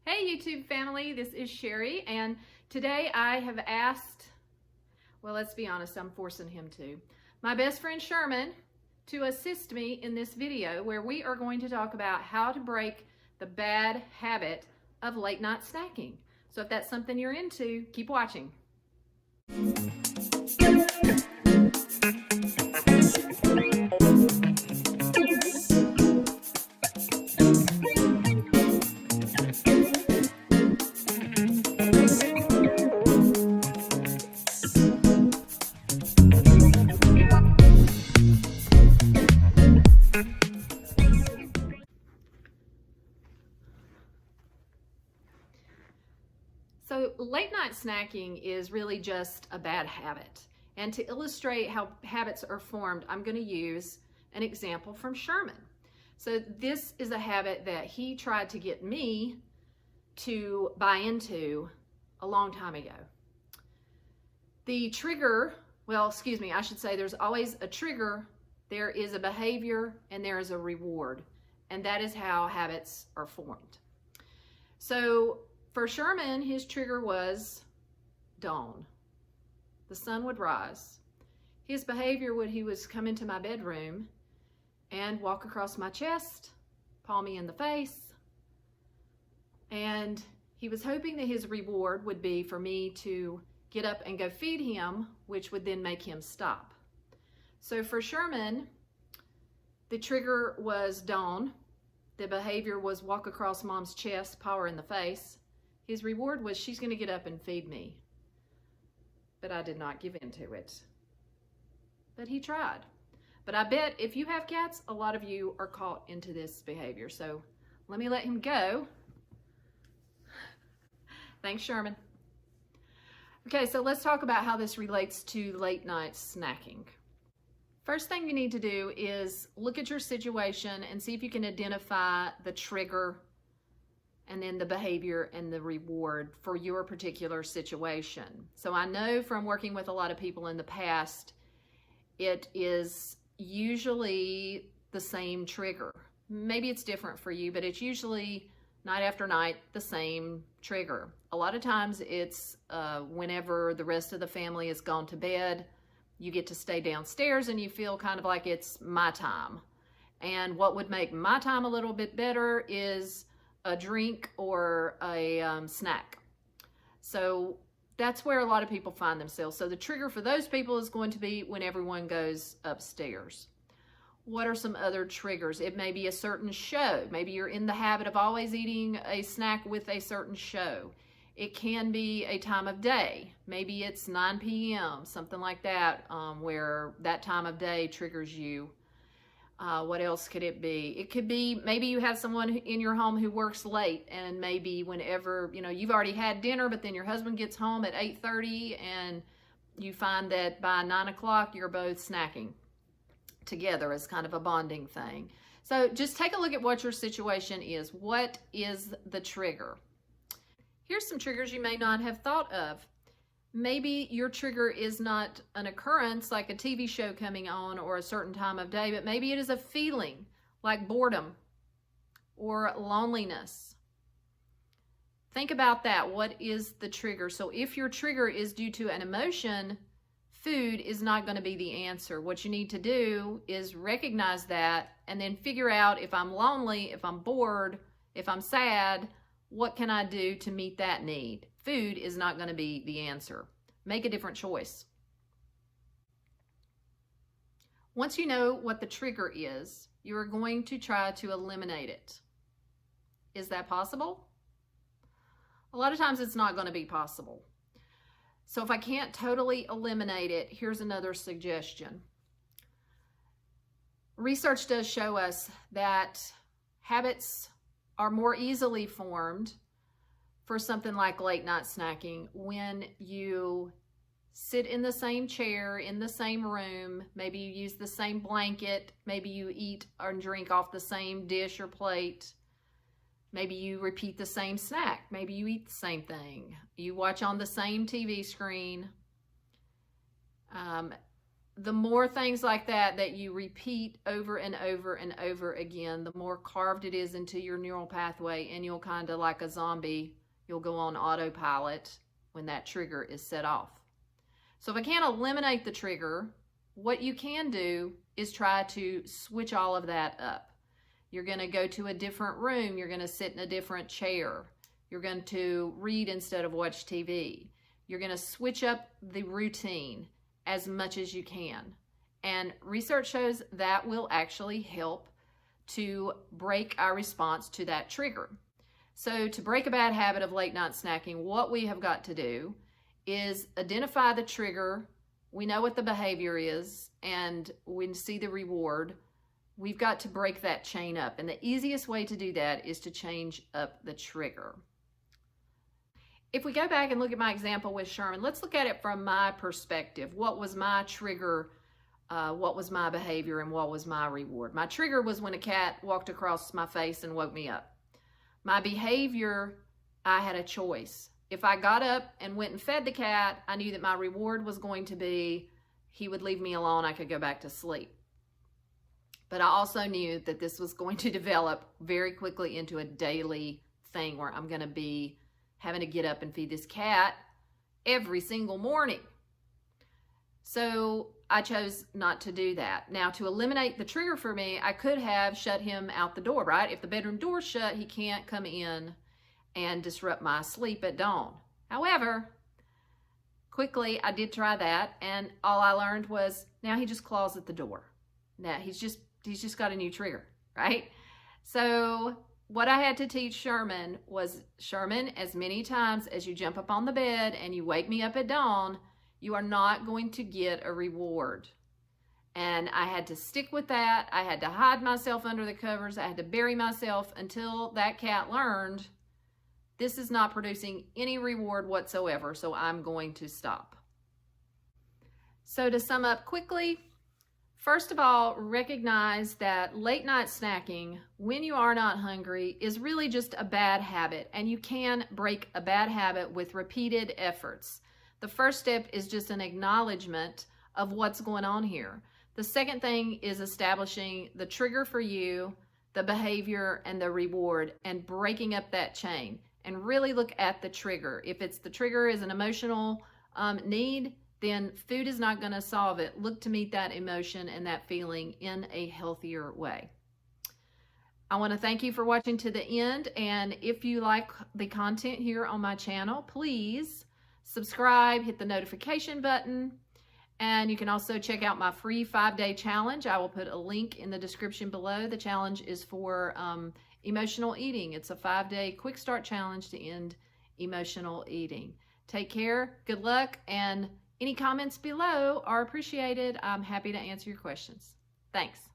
Hey YouTube family, this is Sherry, and today I have asked, well, let's be honest, I'm forcing him to, my best friend Sherman to assist me in this video where we are going to talk about how to break the bad habit of late night snacking. So if that's something you're into, keep watching. So late night snacking is really just a bad habit. And to illustrate how habits are formed, I'm going to use an example from Sherman. So this is a habit that he tried to get me to buy into a long time ago. The trigger, well, excuse me, I should say there's always a trigger, there is a behavior, and there is a reward. And that is how habits are formed. So for Sherman, his trigger was dawn. The sun would rise. His behavior would, he was come into my bedroom and walk across my chest, paw me in the face, and he was hoping that his reward would be for me to get up and go feed him, which would then make him stop. So for Sherman, the trigger was dawn. The behavior was walk across mom's chest, paw her in the face. His reward was she's going to get up and feed me. But I did not give in to it. But he tried. But I bet if you have cats, a lot of you are caught into this behavior. So let me let him go. Thanks, Sherman. Okay, so let's talk about how this relates to late night snacking. First thing you need to do is look at your situation and see if you can identify the trigger and then the behavior and the reward for your particular situation. So I know from working with a lot of people in the past, it is usually the same trigger. Maybe it's different for you, but it's usually night after night, the same trigger. A lot of times it's whenever the rest of the family has gone to bed, you get to stay downstairs and you feel kind of like it's my time. And what would make my time a little bit better is a drink or a snack. So that's where a lot of people find themselves. So the trigger for those people is going to be when everyone goes upstairs. What are some other triggers? It may be a certain show. Maybe you're in the habit of always eating a snack with a certain show. It can be a time of day. Maybe it's 9 p.m., something like that, where that time of day triggers you. What else could it be? It could be maybe you have someone in your home who works late, and maybe whenever, you've already had dinner, but then your husband gets home at 8:30 and you find that by 9 o'clock you're both snacking together as kind of a bonding thing. So just take a look at what your situation is. What is the trigger? Here's some triggers you may not have thought of. Maybe your trigger is not an occurrence like a TV show coming on or a certain time of day, but maybe it is a feeling like boredom or loneliness. Think about that. What is the trigger? So if your trigger is due to an emotion, food is not going to be the answer. What you need to do is recognize that and then figure out if I'm lonely, if I'm bored, if I'm sad, what can I do to meet that need? Food is not going to be the answer. Make a different choice. Once you know what the trigger is, you are going to try to eliminate it. Is that possible? A lot of times it's not going to be possible. So if I can't totally eliminate it, here's another suggestion. Research does show us that habits are more easily formed for something like late night snacking when you sit in the same chair, in the same room, maybe you use the same blanket, maybe you eat or drink off the same dish or plate, maybe you repeat the same snack, maybe you eat the same thing, you watch on the same TV screen. the more things like that you repeat over and over and over again, the more carved it is into your neural pathway, and you'll kind of, like a zombie, you'll go on autopilot when that trigger is set off. So if I can't eliminate the trigger, what you can do is try to switch all of that up. You're going to go to a different room. You're going to sit in a different chair. You're going to read instead of watch TV. You're going to switch up the routine as much as you can. And research shows that will actually help to break our response to that trigger. So to break a bad habit of late night snacking, what we have got to do is identify the trigger. We know what the behavior is, and we see the reward. We've got to break that chain up. And the easiest way to do that is to change up the trigger. If we go back and look at my example with Sherman, let's look at it from my perspective. What was my trigger? What was my behavior? And what was my reward? My trigger was when a cat walked across my face and woke me up. My behavior, I had a choice. If I got up and went and fed the cat, I knew that my reward was going to be he would leave me alone. I could go back to sleep. But I also knew that this was going to develop very quickly into a daily thing where I'm going to be having to get up and feed this cat every single morning. So I chose not to do that. Now, to eliminate the trigger for me, I could have shut him out the door, right? If the bedroom door's shut, he can't come in and disrupt my sleep at dawn. However, quickly I did try that, and all I learned was now he just claws at the door. Now he's just got a new trigger, right? So what I had to teach Sherman was, Sherman, as many times as you jump up on the bed and you wake me up at dawn, you are not going to get a reward. And I had to stick with that. I had to hide myself under the covers. I had to bury myself until that cat learned this is not producing any reward whatsoever, so I'm going to stop. So to sum up quickly, first of all, recognize that late night snacking, when you are not hungry, is really just a bad habit, and you can break a bad habit with repeated efforts. The first step is just an acknowledgement of what's going on here. The second thing is establishing the trigger for you, the behavior, and the reward, and breaking up that chain. And really look at the trigger. If the trigger is an emotional need, then food is not going to solve it. Look to meet that emotion and that feeling in a healthier way. I want to thank you for watching to the end. And if you like the content here on my channel, please subscribe, hit the notification button. And you can also check out my free 5-day challenge. I will put a link in the description below. The challenge is for emotional eating. It's a 5-day quick start challenge to end emotional eating. Take care, good luck, and any comments below are appreciated. I'm happy to answer your questions. Thanks.